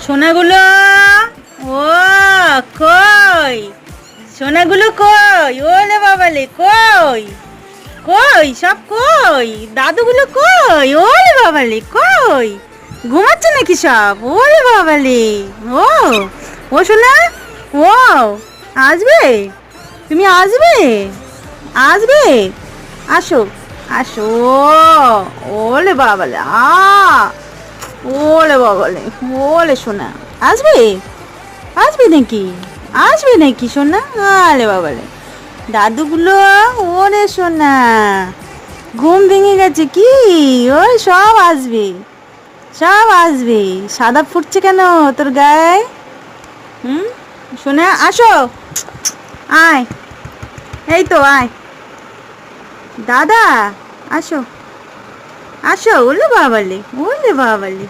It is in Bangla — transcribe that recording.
সোনাগুলো, ও কই সোনাগুলো, কই ওলে বাবালে, কই কই সব, কই দাদুগুলো, কই ওলে বাবালে, কই ঘুমাচ্ছে নাকি সব? ওলে বাবালে, ও ও সোনা, ও আসবে, তুমি আসবে, আসবে, আসো, আসো, ওলে বাবালে, ওলে বাবালে, ওলে সোনা, আসবে, আসবে নাকি, আসবে নাকি সোনা? আলে বাবালে, দাদুগুলো, ওরে সোনা, ঘুম ভেঙে গেছে কি? ওই সব আসবে, সব আসবে। সাদা ফুটছে কেন তোর গায়ে? হুম, সোনা আসো, আয়, এই তো আয়, দাদা আসো, আসো, ওলে বাবালে, ওলে বাবালে।